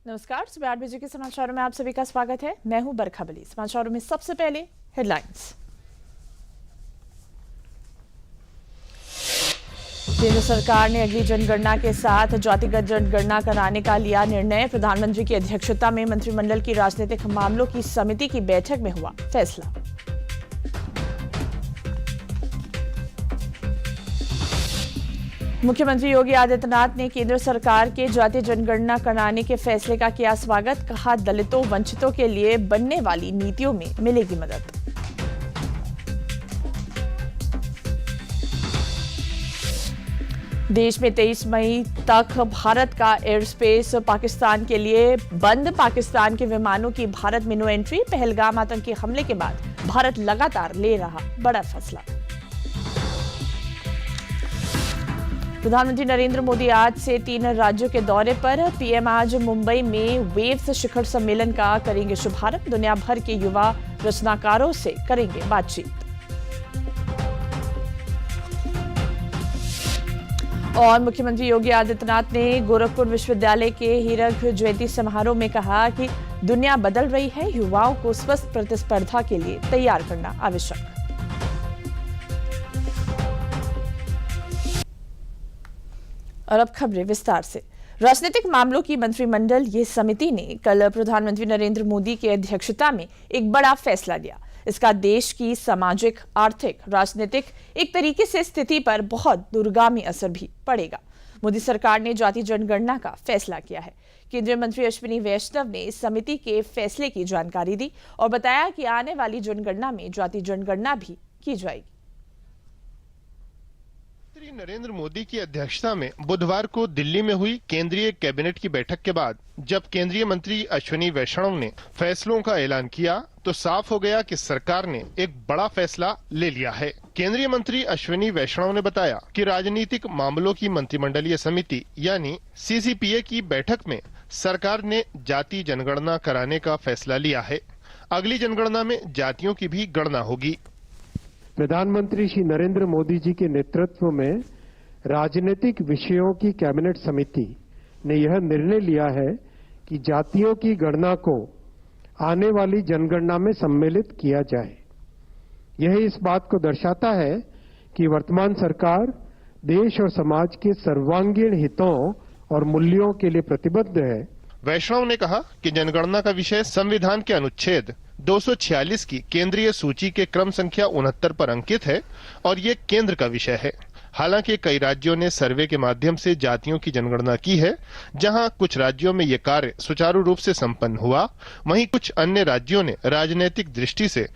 नमस्कार, सुबह 8 बजे के समाचारों में आप सभी का स्वागत है। मैं हूं बरखा बली। समाचारों में सबसे पहले हेडलाइंस। केंद्र सरकार ने अगली जनगणना के साथ जातिगत जनगणना कराने का लिया निर्णय। प्रधानमंत्री की अध्यक्षता में मंत्रिमंडल की राजनीतिक मामलों की समिति की बैठक में हुआ फैसला। मुख्यमंत्री योगी आदित्यनाथ ने केंद्र सरकार के जातीय जनगणना कराने के फैसले का किया स्वागत। कहा, दलितों वंचितों के लिए बनने वाली नीतियों में मिलेगी मदद। देश में 23 मई तक भारत का एयर स्पेस पाकिस्तान के लिए बंद। पाकिस्तान के विमानों की भारत में नो एंट्री। पहलगाम आतंकी हमले के बाद भारत लगातार ले रहा बड़ा फैसला। प्रधानमंत्री नरेंद्र मोदी आज से 3 राज्यों के दौरे पर। पीएम आज मुंबई में वेव्स शिखर सम्मेलन का करेंगे शुभारंभ। दुनिया भर के युवा रचनाकारों से करेंगे बातचीत। और मुख्यमंत्री योगी आदित्यनाथ ने गोरखपुर विश्वविद्यालय के हीरक जयंती समारोह में कहा कि दुनिया बदल रही है, युवाओं को स्वस्थ प्रतिस्पर्धा के लिए तैयार करना आवश्यक। और अब खबरें विस्तार से। राजनीतिक मामलों की मंत्रिमंडल ये समिति ने कल प्रधानमंत्री नरेंद्र मोदी की अध्यक्षता में एक बड़ा फैसला लिया। इसका देश की सामाजिक, आर्थिक, राजनीतिक एक तरीके से स्थिति पर बहुत दूरगामी असर भी पड़ेगा। मोदी सरकार ने जातीय जनगणना का फैसला किया है। केंद्रीय मंत्री अश्विनी वैष्णव ने समिति के फैसले की जानकारी दी और बताया कि आने वाली जनगणना में जातीय जनगणना भी की जाएगी। नरेंद्र मोदी की अध्यक्षता में बुधवार को दिल्ली में हुई केंद्रीय कैबिनेट की बैठक के बाद जब केंद्रीय मंत्री अश्विनी वैष्णव ने फैसलों का ऐलान किया तो साफ हो गया कि सरकार ने एक बड़ा फैसला ले लिया है। केंद्रीय मंत्री अश्विनी वैष्णव ने बताया कि राजनीतिक मामलों की मंत्रिमंडलीय समिति यानी सीसीपीए की बैठक में सरकार ने जाति जनगणना कराने का फैसला लिया है। अगली जनगणना में जातियों की भी गणना होगी। प्रधानमंत्री श्री नरेंद्र मोदी जी के नेतृत्व में राजनीतिक विषयों की कैबिनेट समिति ने यह निर्णय लिया है कि जातियों की गणना को आने वाली जनगणना में सम्मिलित किया जाए। यह इस बात को दर्शाता है कि वर्तमान सरकार देश और समाज के सर्वांगीण हितों और मूल्यों के लिए प्रतिबद्ध है। वैष्णव ने कहा कि जनगणना का विषय संविधान के अनुच्छेद 246 की केंद्रीय सूची के क्रम संख्या 69 पर अंकित है और ये केंद्र का विषय है। हालांकि कई राज्यों ने सर्वे के माध्यम से जातियों की जनगणना की है। जहां कुछ राज्यों में ये कार्य सुचारू रूप से संपन्न हुआ, वहीं कुछ अन्य राज्यों ने राजनीतिक दृष्टि से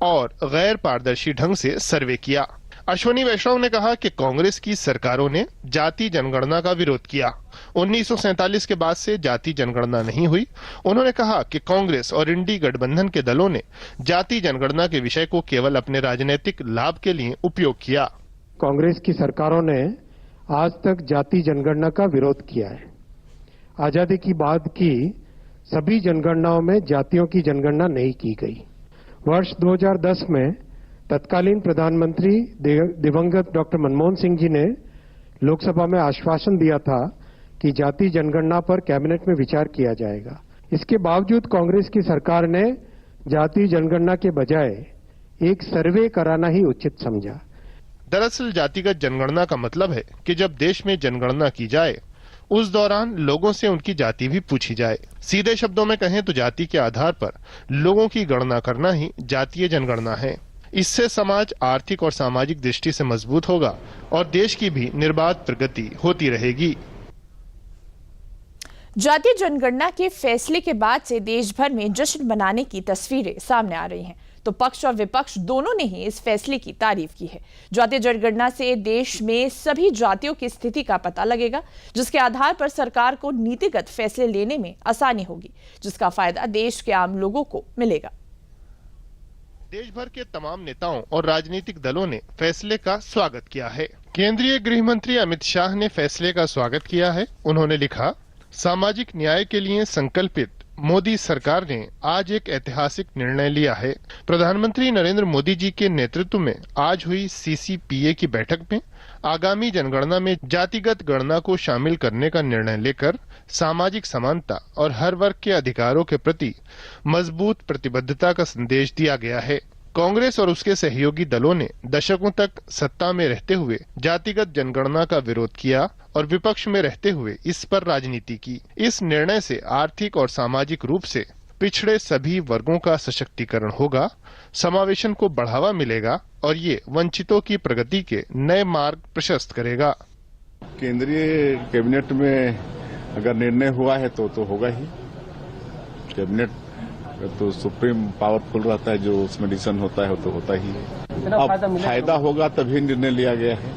और गैर पारदर्शी ढंग से सर्वे किया। अश्विनी वैष्णव ने कहा कि कांग्रेस की सरकारों ने जाति जनगणना का विरोध किया। 1947 के बाद से जाति जनगणना नहीं हुई। उन्होंने कहा कि कांग्रेस और इंडी गठबंधन के दलों ने जाति जनगणना के विषय को केवल अपने राजनीतिक लाभ के लिए उपयोग किया। कांग्रेस की सरकारों ने आज तक जाति जनगणना का विरोध किया है। आजादी की बाद की सभी जनगणनाओं में जातियों की जनगणना नहीं की गई। वर्ष 2010 में तत्कालीन प्रधानमंत्री दिवंगत डॉक्टर मनमोहन सिंह जी ने लोकसभा में आश्वासन दिया था कि जाति जनगणना पर कैबिनेट में विचार किया जाएगा। इसके बावजूद कांग्रेस की सरकार ने जाति जनगणना के बजाय एक सर्वे कराना ही उचित समझा। दरअसल जातिगत जनगणना का मतलब है कि जब देश में जनगणना की जाए उस दौरान लोगों से उनकी जाति भी पूछी जाए। सीधे शब्दों में कहें तो जाति के आधार पर लोगों की गणना करना ही जातीय जनगणना है। इससे समाज आर्थिक और सामाजिक दृष्टि से मजबूत होगा और देश की भी निर्बाध प्रगति होती रहेगी। जातीय जनगणना के फैसले के बाद से देश भर में जश्न मनाने की तस्वीरें सामने आ रही हैं। तो पक्ष और विपक्ष दोनों ने ही इस फैसले की तारीफ की है। जातीय जनगणना से देश में सभी जातियों की स्थिति का पता लगेगा, जिसके आधार पर सरकार को नीतिगत फैसले लेने में आसानी होगी, जिसका फायदा देश के आम लोगों को मिलेगा। देश भर के तमाम नेताओं और राजनीतिक दलों ने फैसले का स्वागत किया है। केंद्रीय गृह मंत्री अमित शाह ने फैसले का स्वागत किया है। उन्होंने लिखा, सामाजिक न्याय के लिए संकल्पित मोदी सरकार ने आज एक ऐतिहासिक निर्णय लिया है। प्रधानमंत्री नरेंद्र मोदी जी के नेतृत्व में आज हुई सीसीपीए की बैठक में आगामी जनगणना में जातिगत गणना को शामिल करने का निर्णय लेकर सामाजिक समानता और हर वर्ग के अधिकारों के प्रति मजबूत प्रतिबद्धता का संदेश दिया गया है। कांग्रेस और उसके सहयोगी दलों ने दशकों तक सत्ता में रहते हुए जातिगत जनगणना का विरोध किया और विपक्ष में रहते हुए इस पर राजनीति की। इस निर्णय से आर्थिक और सामाजिक रूप से पिछड़े सभी वर्गों का सशक्तिकरण होगा, समावेशन को बढ़ावा मिलेगा और ये वंचितों की प्रगति के नए मार्ग प्रशस्त करेगा। केंद्रीय कैबिनेट में अगर निर्णय हुआ है तो होगा ही। कैबिनेट तो सुप्रीम पावरफुल रहता है, जो उसमें डिसीजन होता है तो होता ही है। अब फायदा होगा तभी निर्णय लिया गया है।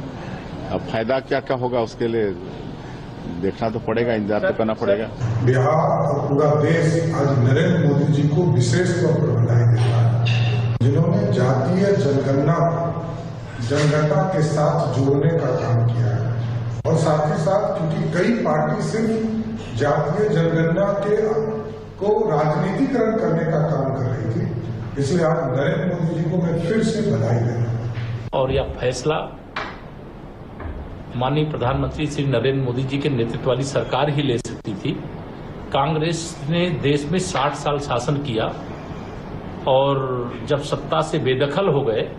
अब फायदा क्या क्या होगा उसके लिए देखना तो पड़ेगा, इंतजार तो करना पड़ेगा। बिहार और पूरा देश आज नरेंद्र मोदी जी को विशेष तौर पर बधाई देता है, जिन्होंने जातीय जनगणना के साथ जोड़ने का काम किया है। और साथ ही साथ क्योंकि कई पार्टी सिर्फ जातीय जनगणना को राजनीतिकरण करने का काम कर रही थी, इसलिए आज नरेंद्र मोदी जी को मैं फिर से बधाई दे रहा हूं। और यह फैसला माननीय प्रधानमंत्री श्री नरेंद्र मोदी जी के नेतृत्व वाली सरकार ही ले सकती थी। कांग्रेस ने देश में 60 साल शासन किया और जब सत्ता से बेदखल हो गए,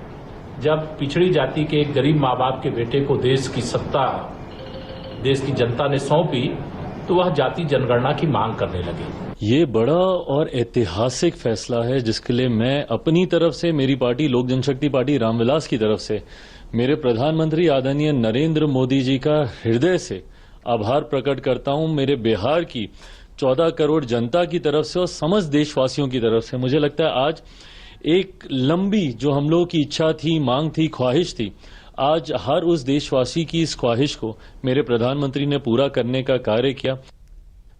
जब पिछड़ी जाति के एक गरीब माँ बाप के बेटे को देश की सत्ता देश की जनता ने सौंपी, तो वह जाति जनगणना की मांग करने लगे। ये बड़ा और ऐतिहासिक फैसला है, जिसके लिए मैं अपनी तरफ से, मेरी पार्टी लोक जनशक्ति पार्टी रामविलास की तरफ से, मेरे प्रधानमंत्री आदरणीय नरेंद्र मोदी जी का हृदय से आभार प्रकट करता हूं। मेरे बिहार की 14 करोड़ जनता की तरफ से और समस्त देशवासियों की तरफ से मुझे लगता है आज एक लंबी जो हम लोगों की इच्छा थी, मांग थी, ख्वाहिश थी, आज हर उस देशवासी की इस ख्वाहिश को मेरे प्रधानमंत्री ने पूरा करने का कार्य किया।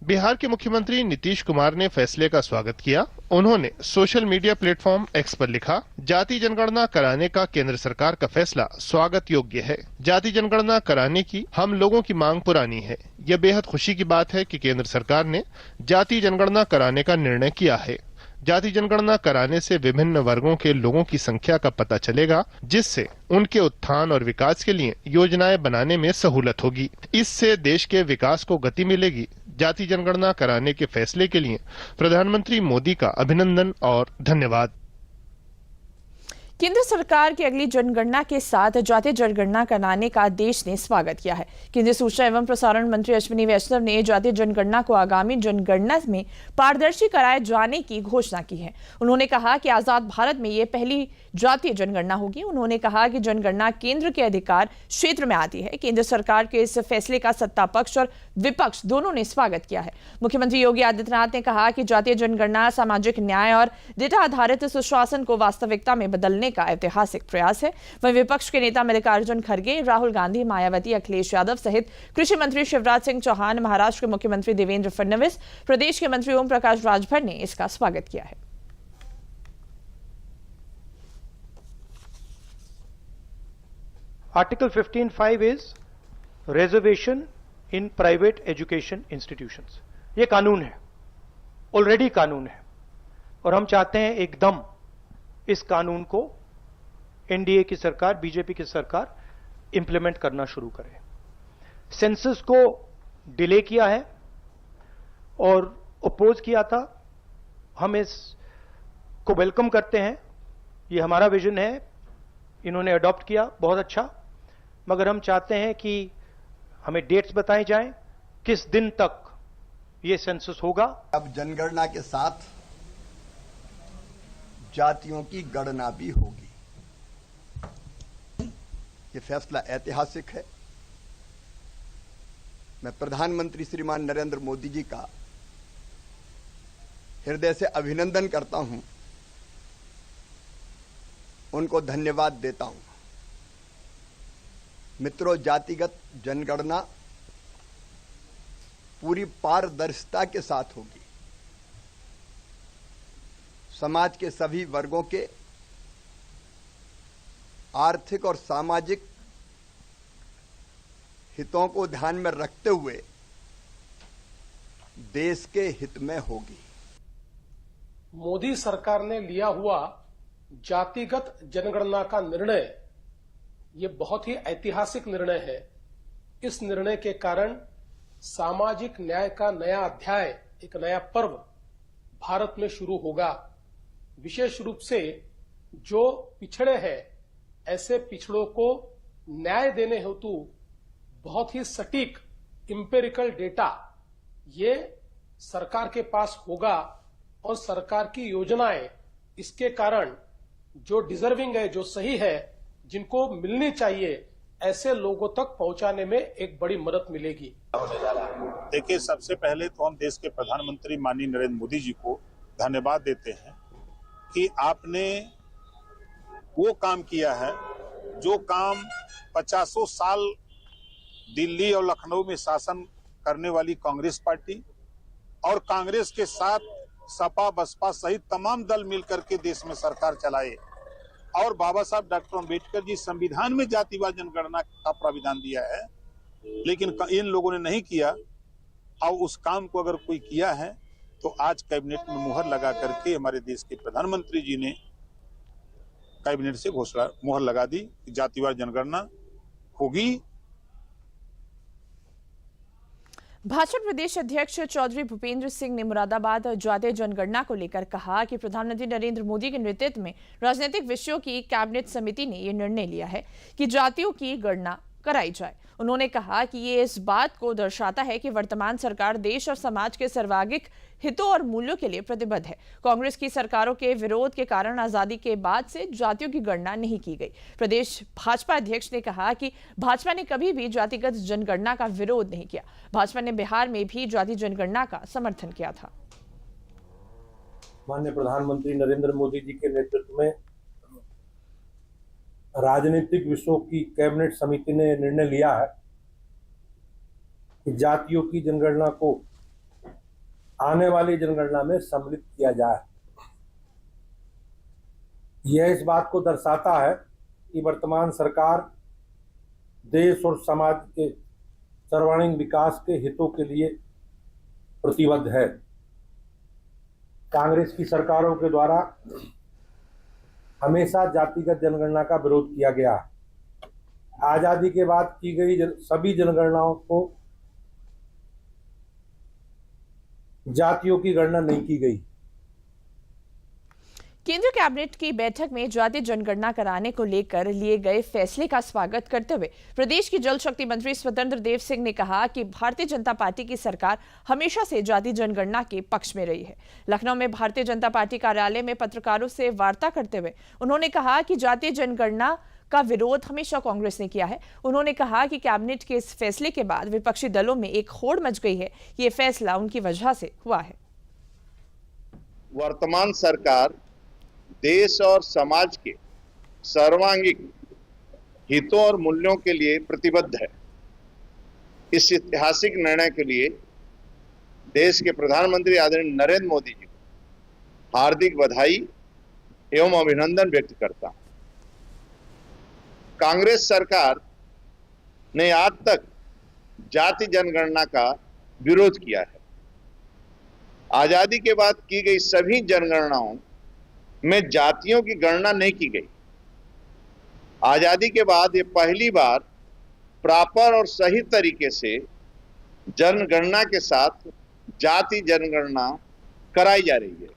बिहार के मुख्यमंत्री नीतीश कुमार ने फैसले का स्वागत किया। उन्होंने सोशल मीडिया प्लेटफॉर्म एक्स पर लिखा, जाति जनगणना कराने का केंद्र सरकार का फैसला स्वागत योग्य है। जाति जनगणना कराने की हम लोगों की मांग पुरानी है। यह बेहद खुशी की बात है कि केंद्र सरकार ने जाति जनगणना कराने का निर्णय किया है। जाति जनगणना कराने से विभिन्न वर्गों के लोगों की संख्या का पता चलेगा, जिससे उनके उत्थान और विकास के लिए योजनाएं बनाने में सहूलत होगी। इससे देश के विकास को गति मिलेगी। जाति जनगणना कराने के फैसले के लिए प्रधानमंत्री मोदी का अभिनंदन और धन्यवाद। केंद्र सरकार की अगली जनगणना के साथ जातीय जनगणना कराने का देश ने स्वागत किया है। केंद्रीय सूचना एवं प्रसारण मंत्री अश्विनी वैष्णव ने जातीय जनगणना को आगामी जनगणना में पारदर्शी कराए जाने की घोषणा की है। उन्होंने कहा कि आजाद भारत में ये पहली जातीय जनगणना होगी। उन्होंने कहा कि जनगणना केंद्र के अधिकार क्षेत्र में आती है। केंद्र सरकार के इस फैसले का सत्ता पक्ष और विपक्ष दोनों ने स्वागत किया है। मुख्यमंत्री योगी आदित्यनाथ ने कहा कि जातीय जनगणना सामाजिक न्याय और डेटा आधारित सुशासन को वास्तविकता में बदलने का ऐतिहासिक प्रयास है। वहीं विपक्ष के नेता मल्लिकार्जुन खड़गे, राहुल गांधी, मायावती, अखिलेश यादव सहित कृषि मंत्री शिवराज सिंह चौहान, महाराष्ट्र के मुख्यमंत्री देवेंद्र फडणवीस, प्रदेश के मंत्री ओम प्रकाश राजभर ने इसका स्वागत किया है। Article 15(5) is reservation in private education institutions. ये कानून है, ऑलरेडी कानून है, और हम चाहते हैं एकदम इस कानून को एनडीए की सरकार, बीजेपी की सरकार इंप्लीमेंट करना शुरू करे। सेंसस को डिले किया है और अपोज किया था। हम इसको वेलकम करते हैं। ये हमारा विजन है, इन्होंने अडॉप्ट किया, बहुत अच्छा। मगर हम चाहते हैं कि हमें डेट्स बताई जाएं, किस दिन तक ये सेंसस होगा। अब जनगणना के साथ जातियों की गणना भी होगी। ये फैसला ऐतिहासिक है। मैं प्रधानमंत्री श्रीमान नरेंद्र मोदी जी का हृदय से अभिनंदन करता हूं, उनको धन्यवाद देता हूं। मित्रों, जातिगत जनगणना पूरी पारदर्शिता के साथ होगी। समाज के सभी वर्गों के आर्थिक और सामाजिक हितों को ध्यान में रखते हुए देश के हित में होगी। मोदी सरकार ने लिया हुआ जातिगत जनगणना का निर्णय ये बहुत ही ऐतिहासिक निर्णय है। इस निर्णय के कारण सामाजिक न्याय का नया अध्याय, एक नया पर्व भारत में शुरू होगा। विशेष रूप से जो पिछड़े हैं, ऐसे पिछड़ों को न्याय देने हेतु बहुत ही सटीक इंपेरिकल डेटा ये सरकार के पास होगा और सरकार की योजनाएं इसके कारण जो डिजर्विंग है, जो सही है, जिनको मिलनी चाहिए, ऐसे लोगों तक पहुंचाने में एक बड़ी मदद मिलेगी। देखिए, सबसे पहले तो हम देश के प्रधानमंत्री माननीय नरेंद्र मोदी जी को धन्यवाद देते हैं कि आपने वो काम किया है जो काम 50 साल दिल्ली और लखनऊ में शासन करने वाली कांग्रेस पार्टी और कांग्रेस के साथ सपा बसपा सहित तमाम दल मिलकर के देश में सरकार चलाए और बाबा साहब डॉक्टर अम्बेडकर जी संविधान में जातिवाद जनगणना का प्राविधान दिया है, लेकिन इन लोगों ने नहीं किया। और उस काम को अगर कोई किया है तो आज कैबिनेट में मुहर लगा करके हमारे देश के प्रधानमंत्री जी ने कैबिनेट से घोषणा मुहर लगा दी कि जातिवाद जनगणना होगी। भाजपा प्रदेश अध्यक्ष चौधरी भूपेंद्र सिंह ने मुरादाबाद जातीय जनगणना को लेकर कहा कि प्रधानमंत्री नरेंद्र मोदी के नेतृत्व में राजनीतिक विषयों की कैबिनेट समिति ने यह निर्णय लिया है कि जातियों की गणना कराई जाए। उन्होंने कहा कि ये इस बात को दर्शाता है कि वर्तमान सरकार देश और समाज के सर्वांगीण हितों और मूल्यों के लिए प्रतिबद्ध है। कांग्रेस की सरकारों के विरोध के कारण आजादी के बाद से जातियों की गणना नहीं की गई। प्रदेश भाजपा अध्यक्ष ने कहा कि भाजपा ने कभी भी जातिगत जनगणना का विरोध नहीं किया। भाजपा ने बिहार में भी जाति जनगणना का समर्थन किया था। माननीय प्रधानमंत्री नरेंद्र मोदी जी के नेतृत्व में राजनीतिक विषयों की कैबिनेट समिति ने निर्णय लिया है कि जातियों की जनगणना को आने वाली जनगणना में सम्मिलित किया जाए। यह इस बात को दर्शाता है कि वर्तमान सरकार देश और समाज के सर्वांगीण विकास के हितों के लिए प्रतिबद्ध है। कांग्रेस की सरकारों के द्वारा हमेशा जातिगत जनगणना का विरोध किया गया। आजादी के बाद की गई सभी जनगणनाओं को जातियों की गणना नहीं की गई। केंद्रीय कैबिनेट की बैठक में जातीय जनगणना कराने को लेकर लिए गए फैसले का स्वागत करते हुए प्रदेश की जल शक्ति मंत्री स्वतंत्र देव सिंह ने कहा कि भारतीय जनता पार्टी की सरकार हमेशा से जातीय जनगणना के पक्ष में रही है। लखनऊ में भारतीय जनता पार्टी कार्यालय में पत्रकारों से वार्ता करते हुए उन्होंने कहा कि जातीय जनगणना का विरोध हमेशा कांग्रेस ने किया है। उन्होंने कहा कि कैबिनेट के इस फैसले के बाद विपक्षी दलों में एक होड़ मच गई है। ये फैसला उनकी वजह से हुआ है। वर्तमान सरकार देश और समाज के सर्वांगीण हितों और मूल्यों के लिए प्रतिबद्ध है। इस ऐतिहासिक निर्णय के लिए देश के प्रधानमंत्री आदरणीय नरेंद्र मोदी जी को हार्दिक बधाई एवं अभिनंदन व्यक्त करता हूं। कांग्रेस सरकार ने आज तक जाति जनगणना का विरोध किया है। आजादी के बाद की गई सभी जनगणनाओं में जातियों की गणना नहीं की गई। आजादी के बाद ये पहली बार प्रॉपर और सही तरीके से जनगणना के साथ जाति जनगणना कराई जा रही है।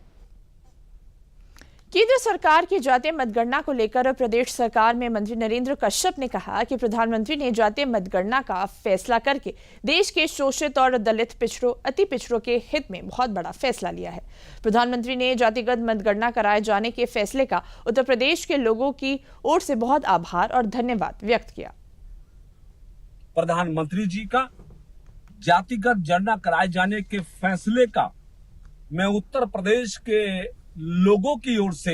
केंद्र सरकार की जातीय मतगणना को लेकर प्रदेश सरकार में मंत्री नरेंद्र कश्यप ने कहा कि प्रधानमंत्री ने जातीय मतगणना का फैसला करके देश के शोषित और दलित पिछड़ों, अति पिछड़ों के हित में बहुत बड़ा फैसला लिया है। प्रधानमंत्री ने जातिगत मतगणना कराए जाने के फैसले का उत्तर प्रदेश के लोगों की ओर से बहुत आभार और धन्यवाद व्यक्त किया। प्रधानमंत्री जी का जातिगत जनगणना कराए जाने के फैसले का मैं उत्तर प्रदेश के लोगों की ओर से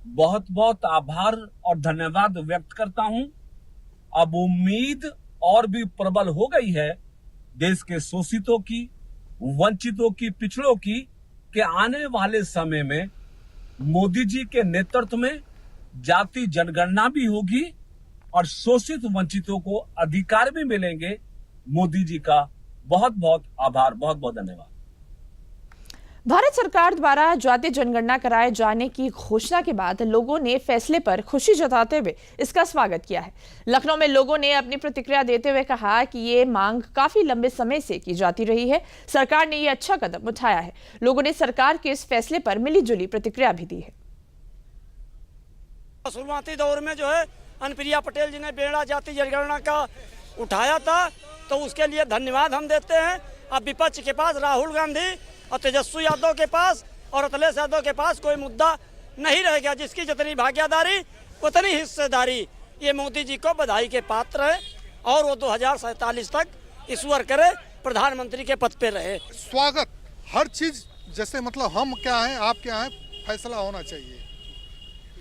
बहुत बहुत आभार और धन्यवाद व्यक्त करता हूं। अब उम्मीद और भी प्रबल हो गई है देश के शोषितों की, वंचितों की, पिछड़ों की कि आने वाले समय में मोदी जी के नेतृत्व में जाति जनगणना भी होगी और शोषित वंचितों को अधिकार भी मिलेंगे। मोदी जी का बहुत बहुत आभार, बहुत बहुत धन्यवाद। भारत सरकार द्वारा जातीय जनगणना कराए जाने की घोषणा के बाद लोगों ने फैसले पर खुशी जताते हुए इसका स्वागत किया है। लखनऊ में लोगों ने अपनी प्रतिक्रिया देते हुए कहा कि ये मांग काफी लंबे समय से की जाती रही है। सरकार ने ये अच्छा कदम उठाया है। लोगों ने सरकार के इस फैसले पर मिलीजुली प्रतिक्रिया भी दी है। शुरुआती दौर में जो है अनुप्रिया पटेल जी ने बेड़ा जाति जनगणना का उठाया था, तो उसके लिए धन्यवाद हम देते हैं। अब विपक्ष के पास राहुल गांधी और तेजस्वी यादव के पास और अखिलेश यादव के पास कोई मुद्दा नहीं रहेगा। जिसकी जितनी भागीदारी उतनी हिस्सेदारी। ये मोदी जी को बधाई के पात्र है और वो 2047 तक ईश्वर करे प्रधानमंत्री के पद पे रहे। स्वागत हर चीज जैसे मतलब हम क्या हैं आप क्या हैं फैसला होना चाहिए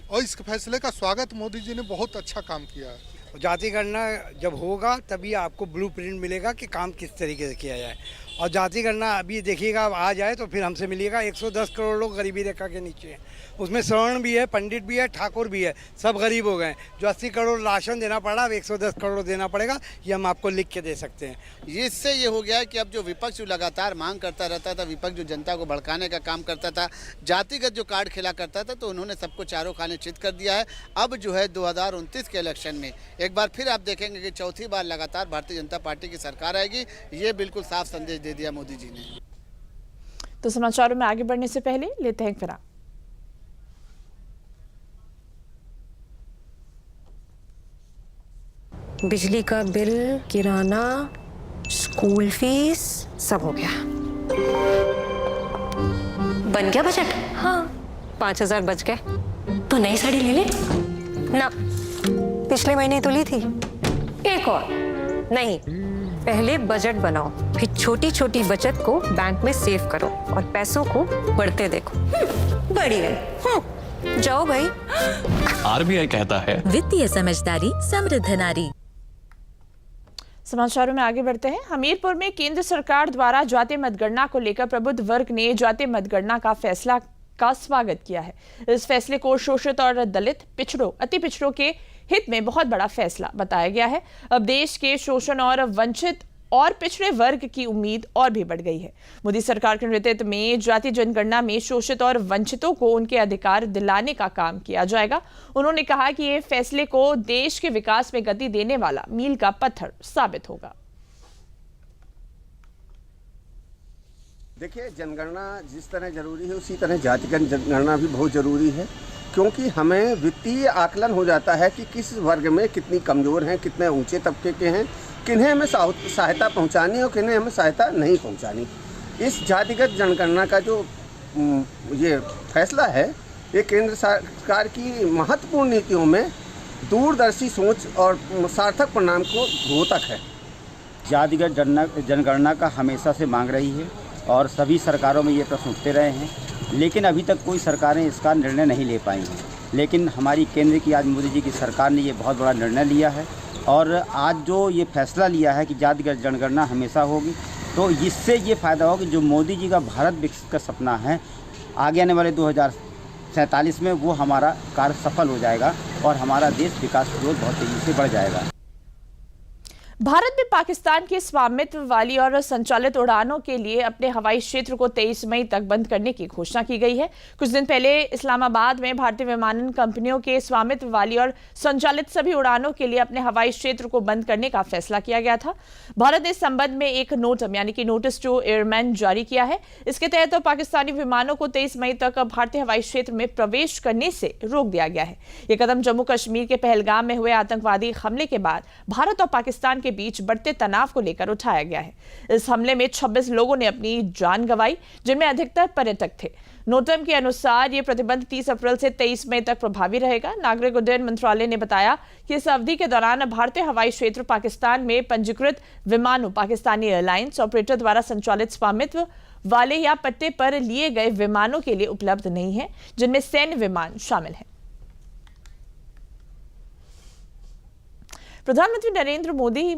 और इस फैसले का स्वागत मोदी जी ने बहुत अच्छा काम किया है। जाति गणना जब होगा तभी आपको ब्लूप्रिंट मिलेगा कि काम किस तरीके से किया जाए। और जाति गणना अभी देखिएगा आ जाए तो फिर हमसे मिलेगा 110 करोड़ लोग गरीबी रेखा के नीचे हैं। उसमें सवर्ण भी है, पंडित भी है, ठाकुर भी है, सब गरीब हो गए। जो 80 करोड़ राशन देना पड़ा अब 110 करोड़ देना पड़ेगा। ये हम आपको लिख के दे सकते हैं। इससे ये हो गया है कि अब जो विपक्ष लगातार मांग करता रहता था, विपक्ष जो जनता को भड़काने का काम करता था, जातिगत जो कार्ड खेला करता था, तो उन्होंने सबको चारों खाने चित कर दिया है। अब जो है 2029 के इलेक्शन में एक बार फिर आप देखेंगे कि चौथी बार लगातार भारतीय जनता पार्टी की सरकार आएगी। ये बिल्कुल साफ संदेश दे दिया मोदी जी ने। तो समाचारों में आगे बढ़ने से पहले लेते हैं विराम। बिजली का बिल, किराना, स्कूल फीस सब हो गया। बन गया बजट? हाँ, 5000 बच गए। तो नई साड़ी ले ले ना, पिछले महीने तो ली थी। एक और नहीं, पहले बजट बनाओ, फिर छोटी छोटी बचत को बैंक में सेव करो और पैसों को बढ़ते देखो। बढ़ी गई। जाओ भाई। आरबीआई कहता है वित्तीय समझदारी समृद्ध नारी। समाचारों में आगे बढ़ते हैं। हमीरपुर में केंद्र सरकार द्वारा जातीय मतगणना को लेकर प्रबुद्ध वर्ग ने जातीय मतगणना का फैसला का स्वागत किया है। इस फैसले को शोषित और दलित, पिछड़ों, अति पिछड़ों के हित में बहुत बड़ा फैसला बताया गया है। अब देश के शोषण और वंचित और पिछड़े वर्ग की उम्मीद और भी बढ़ गई है। मोदी सरकार के नेतृत्व में जातीय जनगणना में शोषित और वंचितों को उनके अधिकार दिलाने का काम किया जाएगा। उन्होंने कहा कि ये फैसले को देश के विकास में गति देने वाला मील का पत्थर साबित होगा। देखिए, जनगणना जिस तरह जरूरी है उसी तरह जातिगत जनगणना भी बहुत जरूरी है, क्योंकि हमें वित्तीय आकलन हो जाता है कि किस वर्ग में कितनी कमजोर हैं, कितने ऊंचे तबके के हैं, किन्हें हमें सहायता पहुंचानी और किन्हें हमें सहायता नहीं पहुंचानी। इस जातिगत जनगणना का जो ये फैसला है, ये केंद्र सरकार की महत्वपूर्ण नीतियों में दूरदर्शी सोच और सार्थक परिणाम को द्योतक है। जातिगत जनगणना का हमेशा से मांग रही है और सभी सरकारों में ये प्रश्न उठते रहे हैं, लेकिन अभी तक कोई सरकारें इसका निर्णय नहीं ले पाई हैं। लेकिन हमारी केंद्र की आज मोदी जी की सरकार ने ये बहुत बड़ा निर्णय लिया है और आज जो ये फैसला लिया है कि जातिगत जनगणना हमेशा होगी, तो इससे ये फ़ायदा होगा कि जो मोदी जी का भारत विकसित का सपना है, आगे आने वाले 2047 में वो हमारा कार्य सफल हो जाएगा और हमारा देश विकास की ओर बहुत तेज़ी से बढ़ जाएगा। भारत में पाकिस्तान के स्वामित्व वाली और संचालित उड़ानों के लिए अपने हवाई क्षेत्र को 23 मई तक बंद करने की घोषणा की गई है। कुछ दिन पहले इस्लामाबाद में भारतीय विमानन कंपनियों के स्वामित्व वाली और संचालित सभी उड़ानों के लिए अपने हवाई क्षेत्र को बंद करने का फैसला किया गया था। भारत ने इस संबंध में एक नोटम यानी कि नोटिस टू एयरमैन जारी किया है। इसके तहत पाकिस्तानी विमानों को 23 मई तक भारतीय हवाई क्षेत्र में प्रवेश करने से रोक दिया गया है। यह कदम जम्मू कश्मीर के पहलगाम में हुए आतंकवादी हमले के बाद भारत और पाकिस्तान के बीच बढ़ते तनाव को लेकर उठाया गया है। इस हमले में 26 लोगों ने अपनी जान गंवाई, जिनमें अधिकतर पर्यटक थे। नोटम के अनुसार यह प्रतिबंध 30 अप्रैल से 23 मई तक प्रभावी रहेगा। नागरिक उड्डयन मंत्रालय ने बताया कि इस अवधि के दौरान भारतीय हवाई क्षेत्र पाकिस्तान में पंजीकृत विमानों, पाकिस्तानी एयरलाइंस ऑपरेटर द्वारा संचालित स्वामित्व वाले या पट्टे पर लिए गए विमानों के लिए उपलब्ध नहीं है, जिनमें सैन्य विमान शामिल हैं। प्रधानमंत्री नरेंद्र मोदी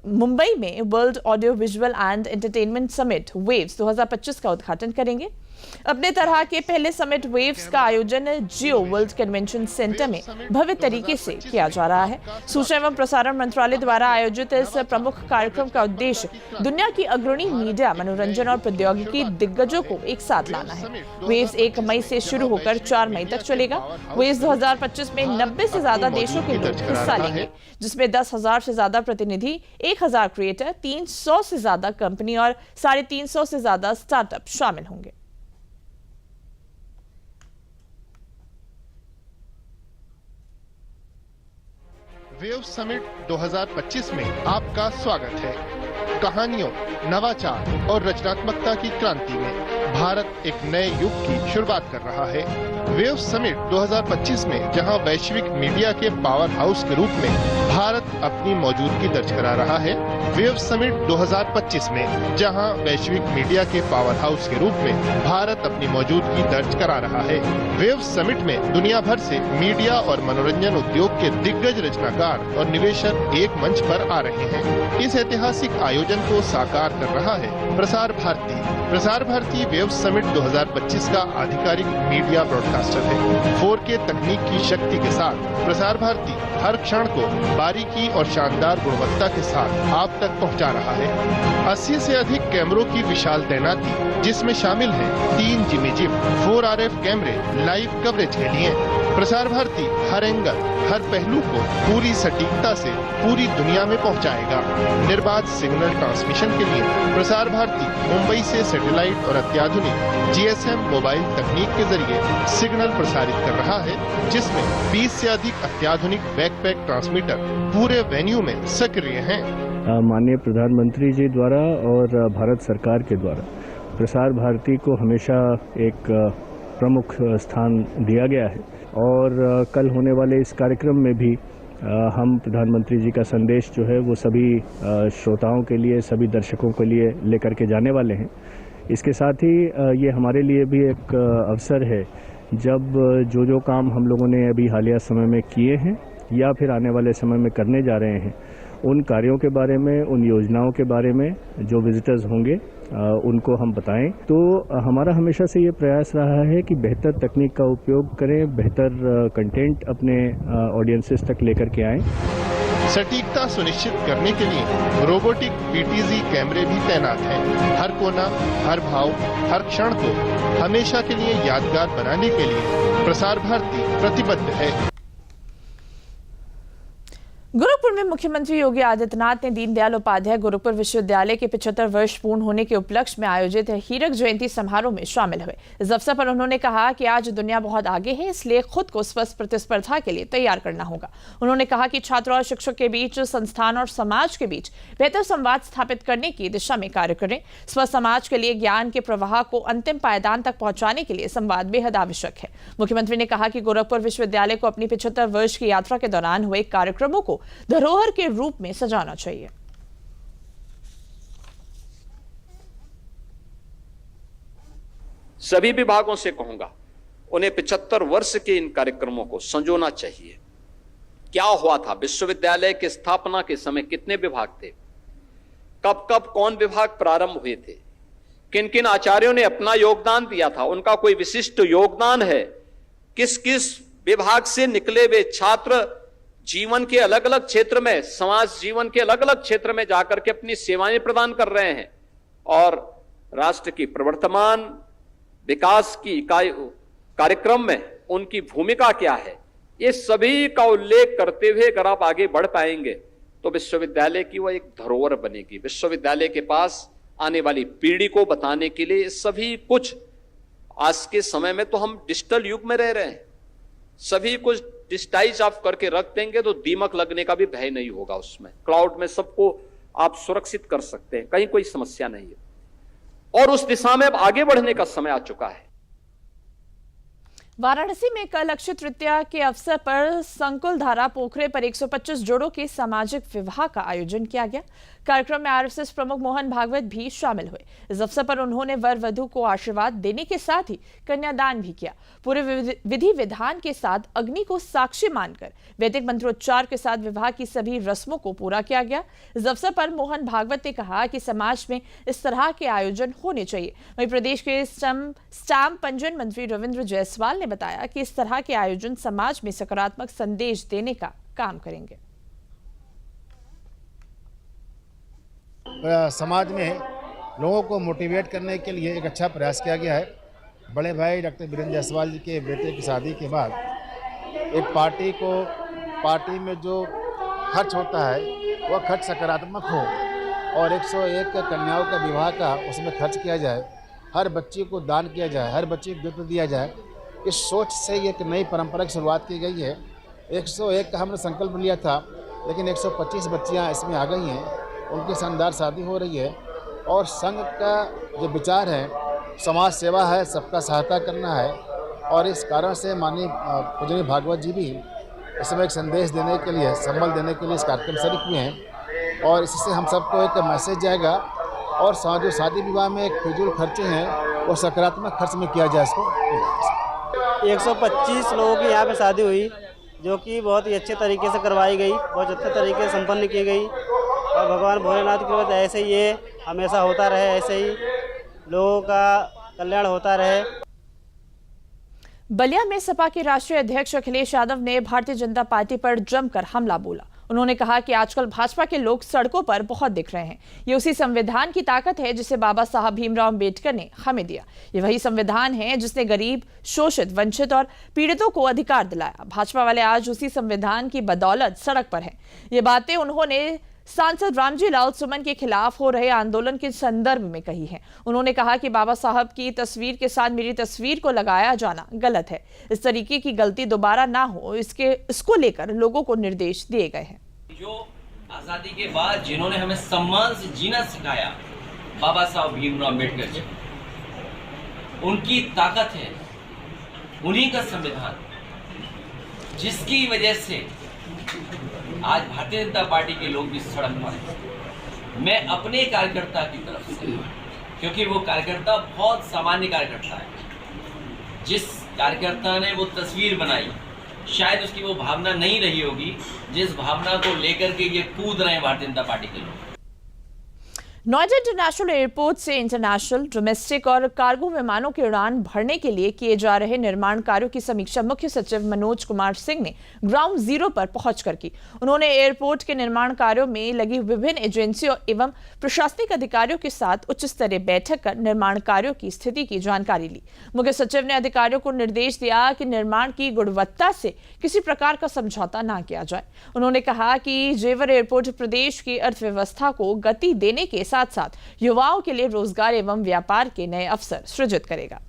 मुंबई में world audio visual and entertainment summit waves 2025 का उद्घाटन करेंगे। अपने तरह के पहले समिट वेव्स का आयोजन जियो वर्ल्ड कन्वेंशन सेंटर में भव्य तरीके से किया जा रहा है। सूचना एवं प्रसारण मंत्रालय द्वारा आयोजित इस प्रमुख कार्यक्रम का उद्देश्य दुनिया की अग्रणी मीडिया, मनोरंजन और प्रौद्योगिकी दिग्गजों को एक साथ लाना है। वेव्स 1 मई से शुरू होकर 4 मई तक चलेगा। वेव्स 2025 में 90 से ज्यादा देशों के लोग हिस्सा लेंगे, जिसमें 10,000 से ज्यादा प्रतिनिधि, 1,000 क्रिएटर, 300 से ज्यादा कंपनी और 350 से ज्यादा स्टार्टअप शामिल होंगे। वेव समिट 2025 में आपका स्वागत है। कहानियों, नवाचार और रचनात्मकता की क्रांति में भारत एक नए युग की शुरुआत कर रहा है। वेव समिट 2025 में जहां वैश्विक मीडिया के पावर हाउस के रूप में भारत अपनी मौजूदगी दर्ज करा रहा है, वेव समिट 2025 में जहां वैश्विक मीडिया के पावर हाउस के रूप में भारत अपनी मौजूदगी दर्ज करा रहा है। वेव समिट में दुनिया भर से मीडिया और मनोरंजन उद्योग के दिग्गज रचनाकार और निवेशक एक मंच पर आ रहे हैं। इस ऐतिहासिक आयोजन को साकार कर रहा है प्रसार भारती। प्रसार भारती वेव समिट 2025 का आधिकारिक मीडिया ब्रॉडकास्टर है। 4K तकनीक की शक्ति के साथ प्रसार भारती हर क्षण को बारीकी और शानदार गुणवत्ता के साथ आप तक पहुंचा रहा है। 80 से अधिक कैमरों की विशाल तैनाती, जिसमें शामिल है 3 जिमी जिप 4RF कैमरे लाइव कवरेज के लिए। प्रसार भारती हर एंगल, हर पहलू को पूरी सटीकता से पूरी दुनिया में पहुंचाएगा। निर्बाध सिग्नल ट्रांसमिशन के लिए प्रसार भारती मुंबई से सैटेलाइट और अत्याधुनिक GSM मोबाइल तकनीक के जरिए सिग्नल प्रसारित कर रहा है, जिसमें 20 से अधिक अत्याधुनिक बैकपैक ट्रांसमीटर पूरे वेन्यू में सक्रिय हैं। माननीय प्रधानमंत्री जी द्वारा और भारत सरकार के द्वारा प्रसार भारती को हमेशा एक प्रमुख स्थान दिया गया है और कल होने वाले इस कार्यक्रम में भी हम प्रधानमंत्री जी का संदेश जो है वो सभी श्रोताओं के लिए, सभी दर्शकों के लिए लेकर के जाने वाले हैं। इसके साथ ही ये हमारे लिए भी एक अवसर है जब जो काम हम लोगों ने अभी हालिया समय में किए हैं या फिर आने वाले समय में करने जा रहे हैं, उन कार्यों के बारे में, उन योजनाओं के बारे में जो विजिटर्स होंगे उनको हम बताएं। तो हमारा हमेशा से ये प्रयास रहा है कि बेहतर तकनीक का उपयोग करें, बेहतर कंटेंट अपने ऑडियंसेस तक लेकर के आएं। सटीकता सुनिश्चित करने के लिए रोबोटिक PTZ कैमरे भी तैनात हैं। हर कोना, हर भाव, हर क्षण को हमेशा के लिए यादगार बनाने के लिए प्रसार भारती प्रतिबद्ध है। गोरखपुर में मुख्यमंत्री योगी आदित्यनाथ ने दीनदयाल उपाध्याय गोरखपुर विश्वविद्यालय के 75 वर्ष पूर्ण होने के उपलक्ष्य में आयोजित हीरक जयंती समारोह में शामिल हुए। इस अवसर पर उन्होंने कहा कि आज दुनिया बहुत आगे है, इसलिए खुद को स्वस्थ प्रतिस्पर्धा के लिए तैयार करना होगा। उन्होंने कहा कि छात्र और शिक्षक के बीच, संस्थान और समाज के बीच बेहतर संवाद स्थापित करने की दिशा में कार्य करें। स्वस्थ समाज के लिए ज्ञान के प्रवाह को अंतिम पायदान तक पहुंचाने के लिए संवाद बेहद आवश्यक है। मुख्यमंत्री ने कहा कि गोरखपुर विश्वविद्यालय को अपनी 75 वर्ष की यात्रा के दौरान हुए कार्यक्रमों को धरोहर के रूप में सजाना चाहिए। सभी विभागों से कहूंगा, उन्हें 75 वर्ष के इन कार्यक्रमों को संजोना चाहिए। क्या हुआ था, विश्वविद्यालय की स्थापना के समय कितने विभाग थे, कब कब कौन विभाग प्रारंभ हुए थे, किन किन आचार्यों ने अपना योगदान दिया था, उनका कोई विशिष्ट योगदान है, किस किस विभाग से निकले वे छात्र जीवन के अलग अलग क्षेत्र में, समाज जीवन के अलग अलग क्षेत्र में जाकर के अपनी सेवाएं प्रदान कर रहे हैं और राष्ट्र की प्रवर्तमान विकास की कार्यक्रम में उनकी भूमिका क्या है, ये सभी का उल्लेख करते हुए अगर आप आगे बढ़ पाएंगे तो विश्वविद्यालय की वो एक धरोहर बनेगी। विश्वविद्यालय के पास आने वाली पीढ़ी को बताने के लिए सभी कुछ, आज के समय में तो हम डिजिटल युग में रह रहे हैं, सभी कुछ डिजिटाइज आप करके रख देंगे तो दीमक लगने का भी भय नहीं होगा। उसमें क्लाउड में सबको आप सुरक्षित कर सकते हैं, कहीं कोई समस्या नहीं है और उस दिशा में अब आगे बढ़ने का समय आ चुका है। वाराणसी में कल अक्षय तृतीया के अवसर पर संकुल धारा पोखरे पर 125 जोड़ों के सामाजिक विवाह का आयोजन किया गया। कार्यक्रम में आरएसएस प्रमुख मोहन भागवत भी शामिल हुए। इस अवसर पर उन्होंने वर वधू को आशीर्वाद देने के साथ ही कन्यादान भी किया। पूरे विधि विधान के साथ अग्नि को साक्षी मानकर वैदिक मंत्रोच्चार के साथ विवाह की सभी रस्मों को पूरा किया गया। इस अवसर पर मोहन भागवत ने कहा कि समाज में इस तरह के आयोजन होने चाहिए। वहीं प्रदेश के स्टाम्प पंजीयन मंत्री रविंद्र जायसवाल ने बताया कि इस तरह के आयोजन समाज में सकारात्मक संदेश देने का काम करेंगे। समाज में लोगों को मोटिवेट करने के लिए एक अच्छा प्रयास किया गया है। बड़े भाई डॉक्टर वीरेंद्र जायसवाल जी के बेटे की शादी के बाद एक पार्टी में जो खर्च होता है वह खर्च सकारात्मक हो और 101 कन्याओं का विवाह का उसमें खर्च किया जाए, हर बच्ची को दान किया जाए, हर बच्ची को गिफ्ट दिया जाए। इस सोच से एक नई परंपरा की शुरुआत की गई है। 101 का हमने संकल्प लिया था, लेकिन 125 बच्चियाँ इसमें आ गई हैं, उनकी शानदार शादी हो रही है। और संघ का जो विचार है समाज सेवा है, सबका सहायता करना है। और इस कारण से माननीय पूजनीय भागवत जी भी इसमें एक संदेश देने के लिए, संबल देने के लिए इस कार्यक्रम में शरीक हुए हैं। और इससे हम सबको एक मैसेज जाएगा और जो शादी विवाह में एक फिजूल खर्चे हैं वो सकारात्मक खर्च में किया जाए। इसको 125 लोगों की यहाँ पे शादी हुई, जो कि बहुत ही अच्छे तरीके से करवाई गई, बहुत अच्छे तरीके से संपन्न की गई। और भगवान भोलेनाथ की वजह ऐसे ही ये हमेशा होता रहे, ऐसे ही लोगों का कल्याण होता रहे। बलिया में सपा के राष्ट्रीय अध्यक्ष अखिलेश यादव ने भारतीय जनता पार्टी पर जमकर हमला बोला। उन्होंने कहा कि आजकल भाजपा के लोग सड़कों पर बहुत दिख रहे हैं। ये उसी संविधान की ताकत है जिसे बाबा साहब भीमराव अम्बेडकर ने हमें दिया। ये वही संविधान है जिसने गरीब, शोषित, वंचित और पीड़ितों को अधिकार दिलाया। भाजपा वाले आज उसी संविधान की बदौलत सड़क पर हैं। ये बातें उन्होंने सांसद रामजी लाल सुमन के खिलाफ हो रहे आंदोलन के संदर्भ में कही है। उन्होंने कहा कि बाबा साहब की तस्वीर के साथ मेरी तस्वीर को लगाया जाना गलत है। इस तरीके की गलती दोबारा ना हो, इसको लेकर लोगों को निर्देश दिए गए हैं। जो आजादी के बाद जिन्होंने हमें सम्मान से जीना सिखाया, बाबा साहब भीमराव अम्बेडकर जी, उनकी ताकत है, उन्हीं का संविधान, जिसकी वजह से आज भारतीय जनता पार्टी के लोग भी सड़क पर हैं। मैं अपने कार्यकर्ता की तरफ से, क्योंकि वो कार्यकर्ता बहुत सामान्य कार्यकर्ता है, जिस कार्यकर्ता ने वो तस्वीर बनाई शायद उसकी वो भावना नहीं रही होगी जिस भावना को लेकर के ये कूद रहे हैं भारतीय जनता पार्टी के लोग। नोएडा इंटरनेशनल एयरपोर्ट से इंटरनेशनल, डोमेस्टिक और कार्गो विमानों की उड़ान भरने के लिए किए जा रहे निर्माण कार्यों की समीक्षा मुख्य सचिव मनोज कुमार सिंह ने ग्राउंड जीरो पर पहुंचकर की। उन्होंने एयरपोर्ट के निर्माण कार्यों में लगी विभिन्न एजेंसियों एवं प्रशासनिक अधिकारियों के साथ उच्च स्तरीय बैठक कर निर्माण कार्यों की स्थिति की जानकारी ली। मुख्य सचिव ने अधिकारियों को निर्देश दिया कि निर्माण की गुणवत्ता से किसी प्रकार का समझौता न किया जाए। उन्होंने कहा कि जेवर एयरपोर्ट प्रदेश की अर्थव्यवस्था को गति देने के साथ साथ युवाओं के लिए रोजगार एवं व्यापार के नए अवसर सृजित करेगा।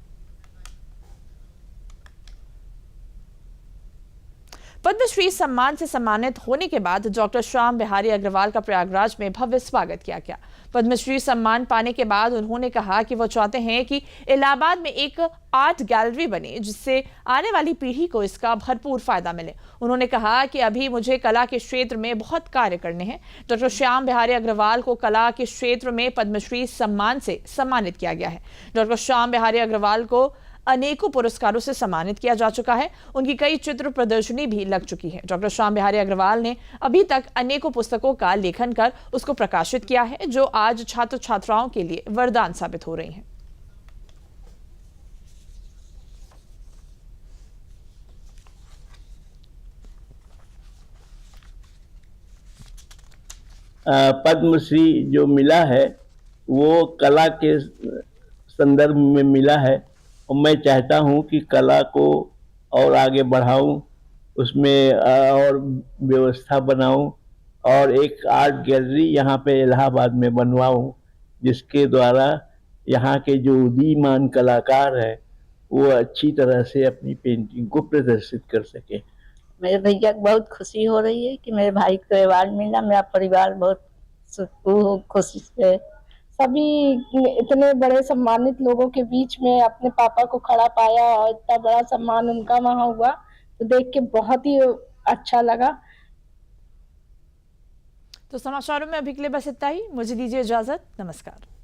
पद्मश्री सम्मान से सम्मानित होने के बाद डॉक्टर श्याम बिहारी अग्रवाल का प्रयागराज में भव्य स्वागत किया गया। पद्मश्री सम्मान पाने के बाद उन्होंने कहा कि वो चाहते हैं कि इलाहाबाद में एक आर्ट गैलरी बने जिससे आने वाली पीढ़ी को इसका भरपूर फायदा मिले। उन्होंने कहा कि अभी मुझे कला के क्षेत्र में बहुत कार्य करने हैं। डॉक्टर श्याम बिहारी अग्रवाल को कला के क्षेत्र में पद्मश्री सम्मान से सम्मानित किया गया है। डॉक्टर श्याम बिहारी अग्रवाल को अनेकों पुरस्कारों से सम्मानित किया जा चुका है। उनकी कई चित्र प्रदर्शनी भी लग चुकी है। डॉक्टर श्याम बिहारी अग्रवाल ने अभी तक अनेकों पुस्तकों का लेखन कर उसको प्रकाशित किया है, जो आज छात्र छात्राओं के लिए वरदान साबित हो रही हैं। पद्मश्री जो मिला है वो कला के संदर्भ में मिला है और मैं चाहता हूं कि कला को और आगे बढ़ाऊं, उसमें और व्यवस्था बनाऊं और एक आर्ट गैलरी यहाँ पे इलाहाबाद में बनवाऊं, जिसके द्वारा यहाँ के जो उदीयमान कलाकार हैं वो अच्छी तरह से अपनी पेंटिंग को प्रदर्शित कर सके। मेरे भैया को बहुत खुशी हो रही है कि मेरे भाई को अवार्ड मिला। मेरा परिवार बहुत खुशी से, सभी इतने बड़े सम्मानित लोगों के बीच में अपने पापा को खड़ा पाया और इतना बड़ा सम्मान उनका वहाँ हुआ तो देख के बहुत ही अच्छा लगा। तो समाचारों में अभी के लिए बस इतना ही। मुझे दीजिए इजाजत। नमस्कार।